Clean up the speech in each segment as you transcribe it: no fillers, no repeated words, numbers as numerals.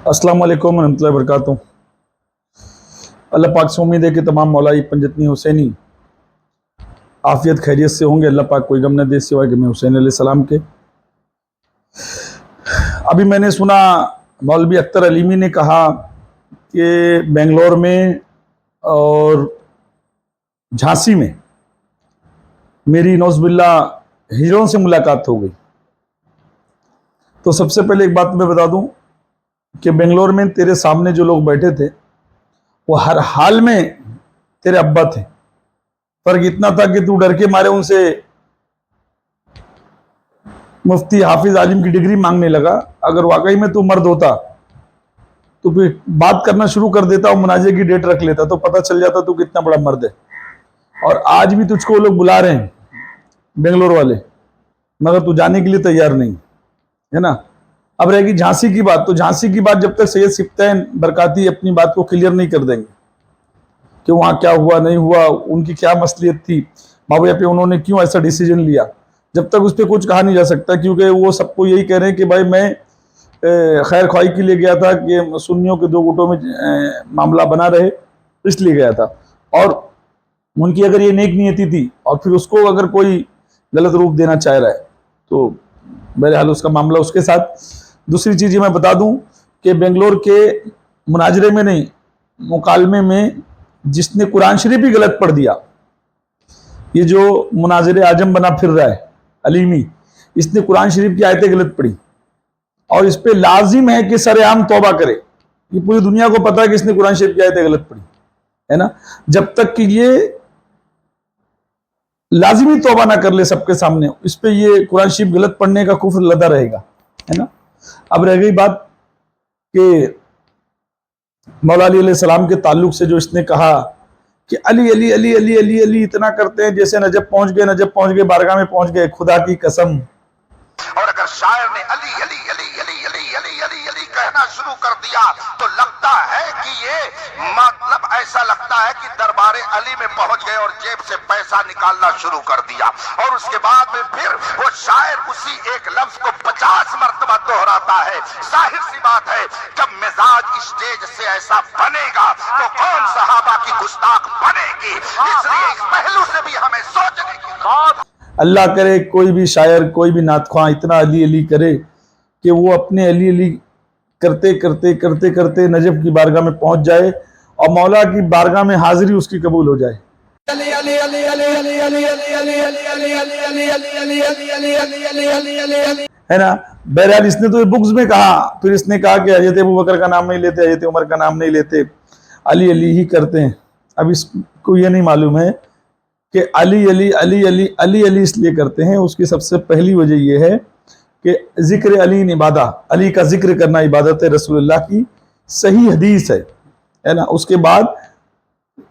अस्सलाम वालेकुम रहमतुल्लाहि वबरकातुहू। अल्लाह पाक से उम्मीद है कि तमाम मौलाई पंजतनी हुसैनी आफियत खैरियत से होंगे। अल्लाह पाक कोई गम न दे सिवाय कि मैं हुसैन अलैहिस्सलाम के। अभी मैंने सुना मौलवी अख्तर अलीमी ने कहा कि बेंगलोर में और झांसी में मेरी नौज़बिल्ला हीरों से मुलाकात हो गई। तो सबसे पहले एक बात मैं बता दूं कि बेंगलोर में तेरे सामने जो लोग बैठे थे वो हर हाल में तेरे अब्बा थे। फर्क इतना था कि तू डर के मारे उनसे मुफ्ती हाफिज आलिम की डिग्री मांगने लगा। अगर वाकई में तू मर्द होता तो फिर बात करना शुरू कर देता और मुनाजे की डेट रख लेता, तो पता चल जाता तू कितना बड़ा मर्द है। और आज भी तुझको वो लोग बुला रहे हैं बेंगलोर वाले, मगर तू जाने के लिए तैयार नहीं है ना। अब रहेगी झांसी की बात, तो झांसी की बात जब तक सैयद सिफ्तैन बरकाती अपनी बात को क्लियर नहीं कर देंगे कि वहां क्या हुआ नहीं हुआ, उनकी क्या मसलियत थी, बाबू पे उन्होंने क्यों ऐसा डिसीजन लिया, जब तक उस पर कुछ कहा नहीं जा सकता। क्योंकि वो सबको यही कह रहे हैं कि भाई मैं खैर ख्वाही के लिए गया था कि सुन्नियों के दो गुटों में मामला बना रहे, इसलिए गया था। और उनकी अगर ये नेक नियति थी और फिर उसको अगर कोई गलत रूप देना चाह रहा है तो बहरहाल उसका मामला उसके साथ। दूसरी चीज़ ये मैं बता दूं कि बेंगलोर के मुनाजरे में नहीं, मुकालमे में जिसने कुरान शरीफ ही गलत पढ़ दिया, ये जो मुनाजिर आजम बना फिर रहा है अलीमी, इसने कुरान शरीफ की आयतें गलत पढ़ी और इस पे लाजिम है कि सरेआम तौबा करे। ये पूरी दुनिया को पता है कि इसने कुरान शरीफ की आयतें गलत पढ़ी है ना। जब तक कि ये लाजिमी तौबा ना कर ले सबके सामने, इस पे ये कुरान शरीफ गलत पढ़ने का कुफ्र लदा रहेगा, है ना। अब रह गई बात कि मौला अली अलैहि सलाम के ताल्लुक से जो इसने कहा कि अली अली अली अली अली अली इतना करते हैं जैसे नजब पहुंच गए बारगाह में पहुंच गए, खुदा की कसम। और अगर शायर ने अली अली अली अली अली अली अली अली कहना शुरू कर दिया तो लगता है कि ये मतलब ऐसा लगता है कि दरबारे अली में पहुंच गए और जेब से पैसा निकालना शुरू कर दिया। और उसके बाद में फिर वो शायर उसी एक लफ्ज को 50 मरतबा दोहराता है। जाहिर सी बात है जब मिजाज स्टेज से ऐसा बनेगा तो कौन सहाबा की गुस्ताख बनेगी। इसलिए इस पहलू से भी हमें सोचने की अल्लाह करे कोई भी शायर कोई भी नातख्वां इतना अली अली करे कि वो अपने अली अली करते करते करते करते नजब की बारगाह में पहुंच जाए और मौला की बारगाह में हाजिरी उसकी कबूल हो जाए। है ना। बहरहाल इसने तो बुक्स में कहा, फिर इसने कहा कि हजरत अबू बकर का नाम नहीं लेते, हजरत उमर का नाम नहीं लेते, अली अली ही करते हैं। अब इसको ये नहीं मालूम है कि अली अली अली अली अली अली इसलिए करते हैं। उसकी सबसे पहली वजह यह है कि जिक्र अली इबादा, अली का जिक्र करना इबादत है, रसूलुल्लाह की सही हदीस है ना। उसके बाद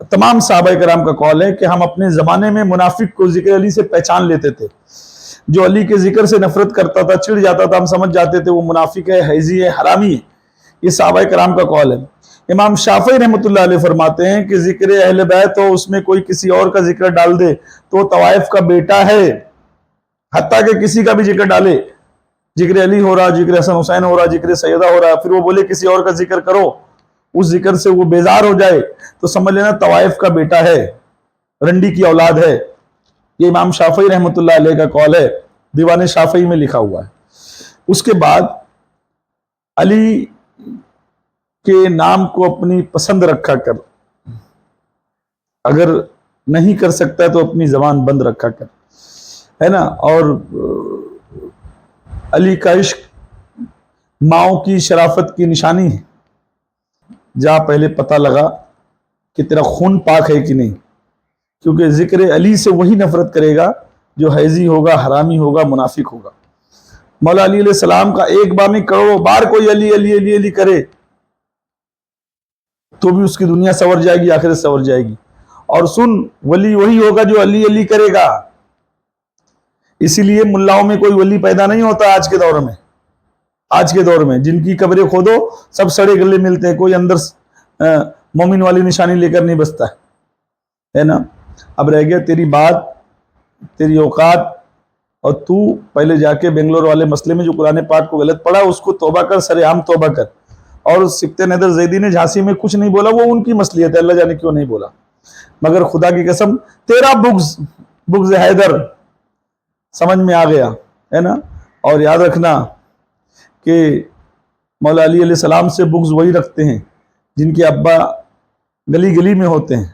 तमाम सहाबा कराम का कौल है कि हम अपने ज़माने में मुनाफिक को जिक्र अली से पहचान लेते थे। जो अली के जिक्र से नफरत करता था, चिढ़ जाता था, हम समझ जाते थे वो मुनाफिक है, हैजी है, हरामी है। ये सहाबा कराम का कौल है। इमाम शाफी रहमतुल्लाह अलैह फरमाते हैं कि जिक्र अहले बैत हो उसमें कोई किसी और का जिक्र डाल दे तो तवाइफ का बेटा है। हत्ता कि किसी का भी जिक्र डाले, जिक्र अली हो रहा, जिक्र हसन हुसैन हो रहा, जिक्र सैयदा हो रहा, फिर वो बोले किसी और का जिक्र करो, उस जिक्र से वो बेजार हो जाए तो समझ लेना तवाइफ का बेटा है, रंडी की औलाद है। ये इमाम शाफी रहमतुल्लाह अलैह का कौल है, दीवान शाफी में लिखा हुआ है। उसके बाद अली के नाम को अपनी पसंद रखा कर, अगर नहीं कर सकता तो अपनी जबान बंद रखा कर, है ना। और अली का इश्क माओ की शराफत की निशानी है। जा पहले पता लगा कि तेरा खून पाक है कि नहीं, क्योंकि जिक्र अली से वही नफरत करेगा जो हैजी होगा, हरामी होगा, मुनाफिक होगा। मौला अली अलैहि सलाम का एक बार नहीं करोड़ों बार कोई अली अली अली अली करे तो भी उसकी दुनिया संवर जाएगी, आखिरत संवर जाएगी। और सुन, वली वही होगा जो अली अली करेगा। इसीलिए मुल्लाओं में कोई वली पैदा नहीं होता आज के दौर में। आज के दौर में जिनकी कब्रें खोदो सब सड़े गले मिलते हैं, कोई अंदर मोमिन वाली निशानी लेकर नहीं बसता है ना। अब रह गया तेरी बात, तेरी औकात, और तू पहले जाके बेंगलोर वाले मसले में जो कुरान पाक को गलत पढ़ा उसको तौबा कर, सरेआम तौबा कर। اور سبت نیدر زیدی نے جھانسی میں کچھ نہیں بولا, وہ ان کی مصلحت ہے, اللہ جانے کیوں نہیں بولا. مگر خدا کی قسم تیرا بغض حیدر سمجھ میں آ گیا ہے نا. اور یاد رکھنا کہ مولا علی علیہ السلام سے بغض وہی رکھتے ہیں جن کے ابا گلی گلی میں ہوتے ہیں,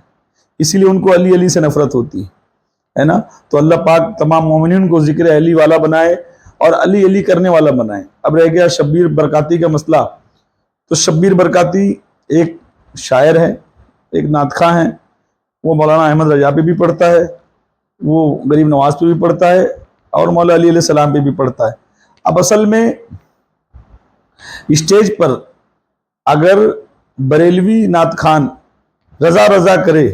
اسی لیے ان کو علی علی سے نفرت ہوتی ہے نا. تو اللہ پاک تمام مومنین کو ذکر علی والا بنائے اور علی علی کرنے والا بنائے. اب رہ گیا شبیر برکاتی کا مسئلہ. تو شبیر برکاتی ایک شاعر ہے, ایک نعت خواں ہے, وہ مولانا احمد رجا پہ بھی پڑھتا ہے, وہ غریب نواز پہ بھی پڑھتا ہے, اور مولا علی علیہ السلام پہ بھی پڑھتا ہے. اب اصل میں اسٹیج پر اگر بریلوی نعت خان رضا رضا کرے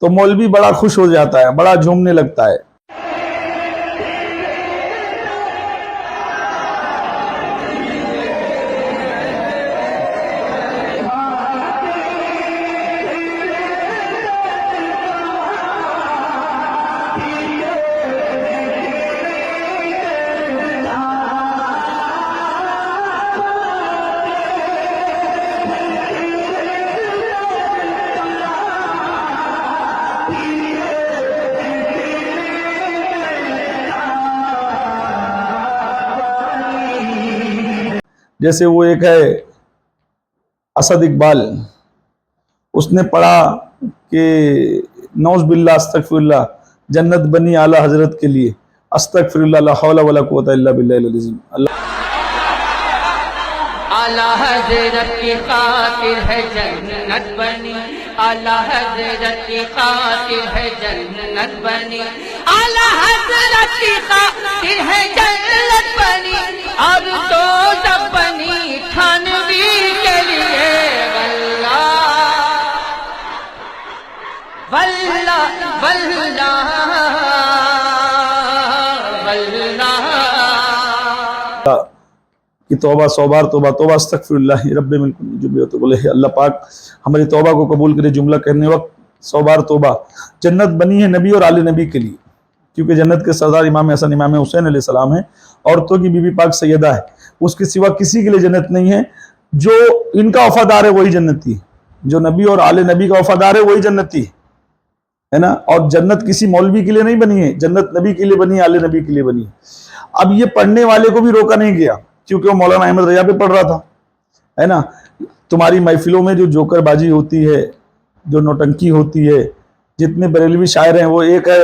تو مولوی بڑا خوش ہو جاتا ہے, بڑا جھومنے لگتا ہے. جیسے وہ ایک ہے اسد اقبال, اس نے پڑھا کہ نعوذ باللہ استغفر اللہ جنت بنی اعلی حضرت کے لیے, استغفر اللہ لا حول ولا قوت الا باللہ العظیم. اعلی حضرت کی خاطر ہے جنت بنی, اعلی حضرت کی خاطر ہے جنت بنی, اعلی حضرت کی خاطر ہے جنت بنی, اور تو سب بنی تھانوی کے لیے. واللہ واللہ واللہ کہ توبہ 100 بار توبہ توبہ استغفر اللہ رب من کل جملہ تو بولے اللہ پاک ہماری توبہ کو قبول کرے. جملہ کہنے وقت 100 بار توبہ. جنت بنی ہے نبی اور آل نبی کے لیے, کیونکہ جنت کے سردار امام حسن امام حسین علیہ السلام ہیں, عورتوں کی بی بی پاک سیدہ ہے, اس کے سوا کسی کے لیے جنت نہیں ہے. جو ان کا وفادار ہے وہی جنتی, جو نبی اور آل نبی کا وفادار ہے وہی جنتی ہے نا. اور جنت کسی مولوی کے لیے نہیں بنی ہے, جنت نبی کے لیے بنی ہے, آل نبی کے لیے بنی ہے. اب یہ پڑھنے والے کو بھی روکا نہیں گیا کیونکہ وہ مولانا احمد رجا پہ پڑھ رہا تھا ہے نا. تمہاری محفلوں میں جو جوکر بازی ہوتی ہے, جو نوٹنکی ہوتی ہے, جتنے بریلوی شاعر ہیں وہ ایک ہے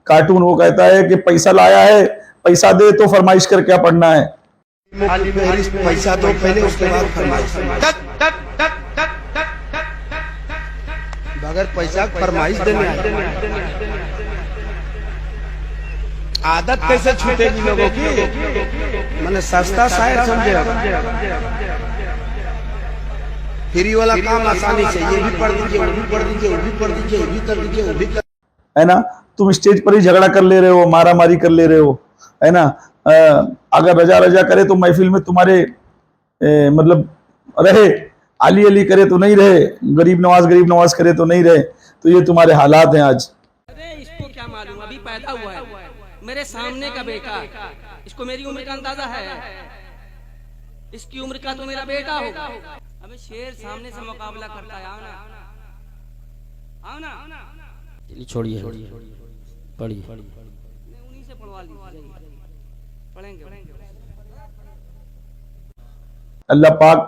کارٹون, وہ کہتا ہے کہ پیسہ لایا ہے پیسہ دے تو فرمائش کر کیا پڑھنا ہے. پیسہ دو پہلے اس کے بعد فرمائش, بغیر پیسہ فرمائش دینے عادت کیسے چھوٹے گی لوگوں کی. میں نے سستا شاعر سمجھے, فری والا کام آسانی سے, یہ بھی پڑھ دیجئے, وہ بھی پڑھ دیجئے, وہ بھی پڑھ دیجئے, وہ بھی کر دیجئے, وہ بھی کر ہے نا. تم اسٹیج پر ہی جھگڑا کر لے رہے ہو, مارا ماری کر لے رہے ہو ہے نا. اگر رجا رجا کرے تو محفل میں تمہارے مطلب رہے, علی علی کرے تو نہیں رہے, غریب نواز کرے تو نہیں رہے. تو یہ تمہارے حالات ہیں آج. اس کو کیا معلوم, ابھی پیدا ہوا ہے, میرے سامنے کا بیٹا, اس کو میری عمر کا اندازہ ہے, اس کی عمر کا تو میرا بیٹا ہوگا. ابھی شیر سامنے سے مقابلہ کرتا ہے, آؤ نا چھوڑیے پڑھیے. انہی سے پڑھوا لیجیے, پڑھیں گے. اللہ پاک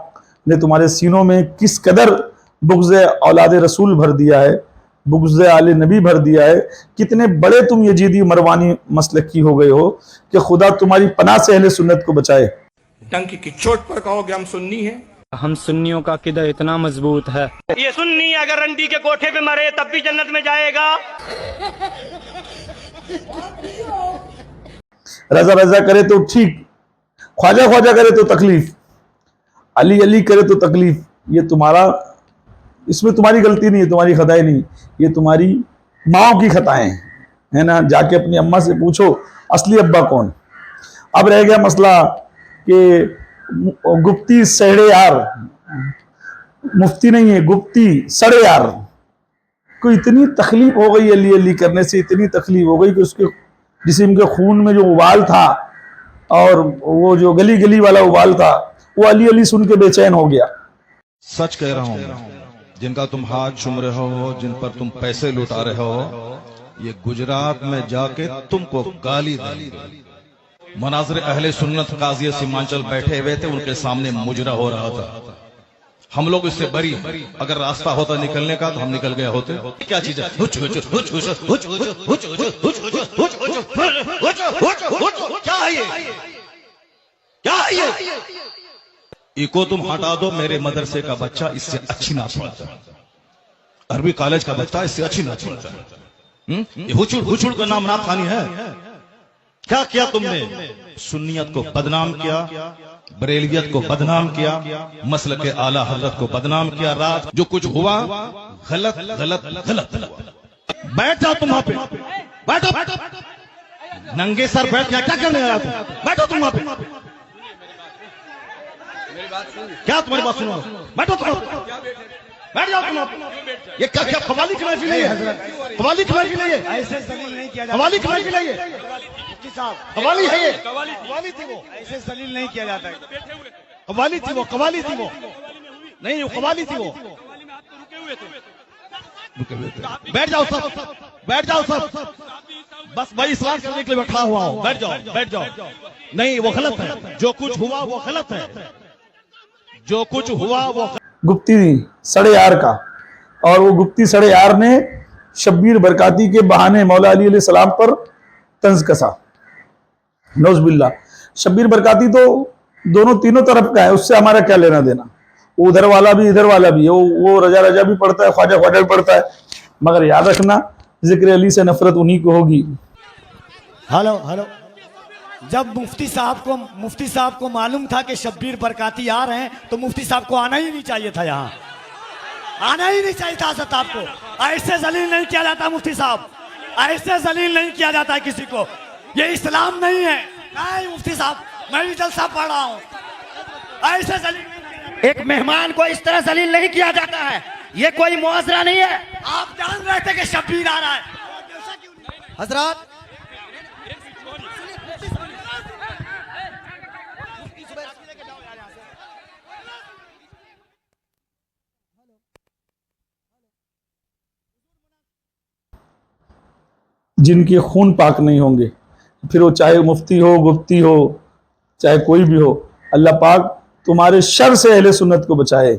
نے تمہارے سینوں میں کس قدر بغض اولاد رسول بھر دیا ہے, بغض آل نبی بھر دیا ہے. کتنے بڑے تم یزیدی مروانی مسلک کی ہو گئے ہو کہ خدا تمہاری پناہ سے اہل سنت کو بچائے. ٹنکی کی چوٹ پر کہو کہ ہم سنی ہیں, ہم سنیوں کا عقیدہ اتنا مضبوط ہے, یہ سنی اگر رنڈی کے کوٹھے پہ مرے تب بھی جنت میں جائے گا. رضا رضا کرے تو ٹھیک, خواجہ خواجہ کرے تو تکلیف, علی علی کرے تو تکلیف. یہ تمہارا, اس میں تمہاری غلطی نہیں ہے, تمہاری خطائیں نہیں, یہ تمہاری ماؤں کی خطائیں ہے نا. جا کے اپنی اماں سے پوچھو اصلی ابا کون. اب رہ گیا مسئلہ کہ گپتی سہڑے یار, مفتی نہیں ہے گپتی سڑے یار کو اتنی تکلیف ہو گئی علی علی کرنے سے, اتنی تکلیف ہو گئی کہ اس کے جسم کے خون میں جو ابال تھا اور وہ جو گلی گلی والا ابال تھا وہ علی علی سن کے بے چین ہو گیا. सच कह रहा हूं, जिनका तुम हाथ चूम रहे हो, जिन पर तुम पैसे लुटा रहे हो, ये गुजरात में जाके तुमको गाली देंगे। मनाज़िर अहले सुन्नत काज़ी सीमांचल बैठे हुए थे, उनके सामने मुजरा हो रहा था। हम लोग इससे बरी, अगर रास्ता होता निकलने का तो हम निकल गए होते। क्या चीज है? क्या है ये? क्या है ये? इको तुम हटा दो, मेरे मदरसे का बच्चा इससे अच्छी नाच पढ़ता है, अरबी कॉलेज का बच्चा इससे अच्छी नाच पढ़ता है। ये हुचुड़ का नाम नाथ खानी है। क्या किया तुमने? सुन्नियत को बदनाम किया, बरेलियत को बदनाम किया, मसलक के आला हजरत को बदनाम किया। रात जो कुछ हुआ गलत गलत गलत हुआ। बैठ जाओ तुम वहां पे, बैठो नंगे सर बैठ गया, क्या करने आया तुम? बैठो तुम वहां पे, क्या तुम्हारी बात सुनो? बैठो तुम, बैठ जाओ तुम। ये क्या क्या कवाली की महफिल नहीं है? कवाली की महफिल नहीं है, ऐसे जलील नहीं किया जाता। कवाली की महफिल नहीं है, कवाली है ये, कवाली थी वो, ऐसे जलील नहीं किया जाता है। कवाली थी वो, कवाली थी वो, नहीं वो कवाली थी वो। बैठ जाओ सब, बैठ जाओ सब, बस भाई इस्लाम करने के लिए बैठा हुआ हूं। बैठ जाओ, बैठ जाओ। नहीं वो गलत है, जो कुछ हुआ वो गलत है, जो कुछ हुआ वो। गुप्ती सड़े यार का, और वो गुप्ती सड़े यार ने शब्बीर बरकाती के बहाने मौला अली अलैहि सलाम पर तंज कसा। नौज़बिल्लाह। शब्बीर बरकाती तो दोनों तीनों तरफ का है, उससे हमारा क्या लेना देना। वो उधर वाला भी इधर वाला भी, वो रजा रजा भी पढ़ता है, ख्वाजा ख्वाजा भी पढ़ता है, मगर याद रखना जिक्र अली से नफरत उन्हीं को होगी। हेलो हेलो, जब मुफ्ती साहब को मालूम था कि शब्बीर बरकाती आ रहे हैं, तो मुफ्ती साहब को आना ही नहीं चाहिए था, यहाँ आना ही नहीं चाहिए था। सत आपको ऐसे जलील नहीं किया जाता मुफ्ती साहब, ऐसे जलील नहीं किया जाता है किसी को। ये इस्लाम नहीं है। नहीं मुफ्ती साहब, मैं भी जलसा पढ़ रहा हूँ, ऐसे जलील एक मेहमान को इस तरह जलील नहीं किया जाता है। ये कोई मुआवजा नहीं है। आप जान रहे थे कि शब्बीर आ रहा है हजरत। जिनके खून पाक नहीं होंगे, फिर वो चाहे मुफ्ती हो, गुप्ती हो, चाहे कोई भी हो, अल्लाह पाक तुम्हारे शर से अहले सुन्नत को बचाए,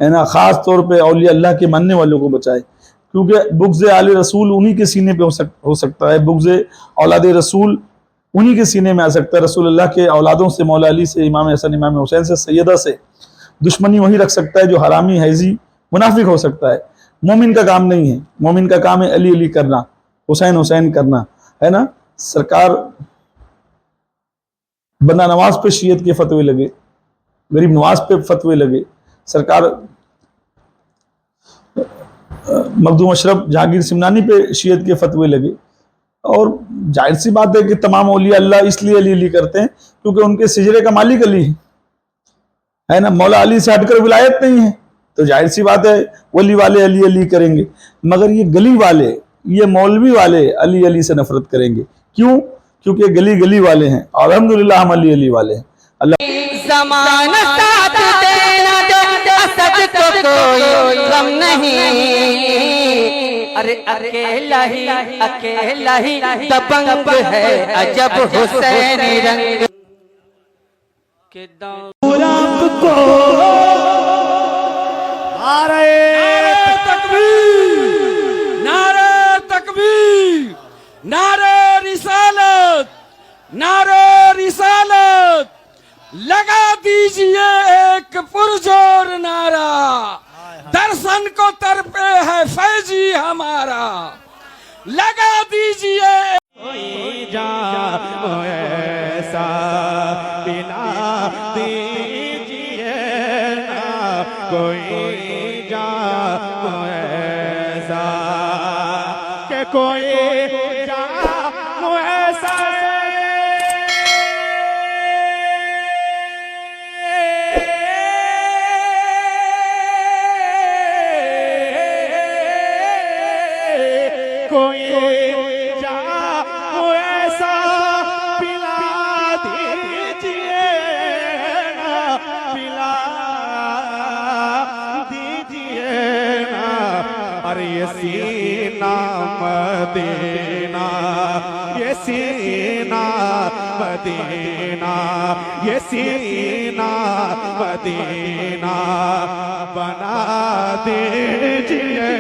है ना। ख़ास तौर पे औलिया अल्लाह के मानने वालों को बचाए, क्योंकि बुग़्ज़ आले रसूल उन्हीं के सीने पे हो सकता है, बुग़्ज़ औलाद रसूल उन्हीं के सीने में आ सकता है। रसूल अल्लाह के औलादों से, मौला अली से, इमाम हसन, इमाम हुसैन से, सैयदा से दुश्मनी वही रख सकता है जो हरामी, हैजी, मुनाफिक हो सकता है। मोमिन का काम नहीं है। मोमिन का काम है अली अली करना, हुसैन हुसैन करना, है ना। सरकार बंदा नवाज पे शियत के फतवे लगे, गरीब नवाज पे फतवे लगे, सरकार मखदूम अशरफ जहांगीर सिमनानी पे शियत के फतवे लगे। और जाहिर सी बात है कि तमाम औलिया अल्लाह इसलिए अली अली करते हैं क्योंकि उनके सिजरे का मालिक अली है ना। मौला अली से हटकर विलायत नहीं है, तो जाहिर सी बात है वली वाले अली अली करेंगे। मगर ये गली वाले, ये मौलवी वाले अली अली से नफरत करेंगे। क्यों? क्योंकि गली गली वाले हैं, और अल्हम्दुलिल्लाह हम अली अली वाले हैं। अल्लाह ज़माना साथ देना दे, असद को कोई गम नहीं। अरे अकेला ही दबंग है अजब हुसैनी रंग के दाम आपको नारे रिसालत लगा दीजिए एक पुरजोर नारा, दर्शन को तरपे है फैजी हमारा, लगा दीजिए कोई जाम ऐसा पिला दीजिए ना, कोई जाम ऐसा के कोई مدینہ یہ سینہ مدینہ یہ سینہ مدینہ بنا دیجئے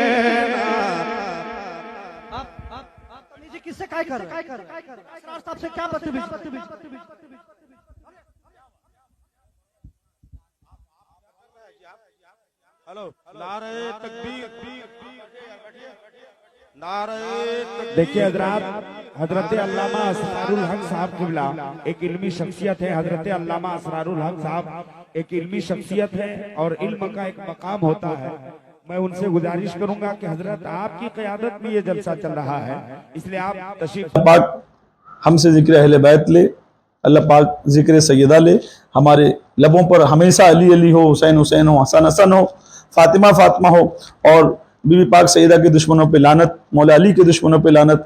کس سے کیا کر رہے ہیں؟ اسرار صاحب سے کیا بدتمیزی؟ ہلو نعرہ تکبیر نعرہ دیکھیے حضرات، حضرت علامہ اسرار الحق صاحب قبلہ ایک علمی شخصیت ہے. حضرت علامہ اسرار الحق صاحب ایک علمی شخصیت ہے اور علم کا ایک مقام ہوتا ہے. میں ان سے گزارش کروں گا کہ حضرت آپ کی قیادت میں یہ جلسہ چل رہا ہے، اس لیے آپ تشریف اللہ پاک ہم سے ذکر اہل بیت لے، اللہ پاک ذکر سیدہ لے. ہمارے لبوں پر ہمیشہ علی علی ہو، حسین حسین ہو، حسن حسن ہو، فاطمہ فاطمہ ہو، اور بی بی پاک سیدہ کے دشمنوں پہ لعنت، مولا علی کے دشمنوں پہ لعنت،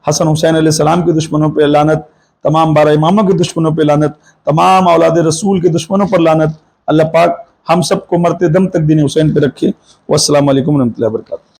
حسن حسین علیہ السلام کے دشمنوں پہ لعنت، تمام 12 اماموں کے دشمنوں پہ لعنت، تمام اولاد رسول کے دشمنوں پر لعنت. اللہ پاک ہم سب کو مرتے دم تک دین حسین پہ رکھے. والسلام علیکم ورحمۃ اللہ وبرکاتہ.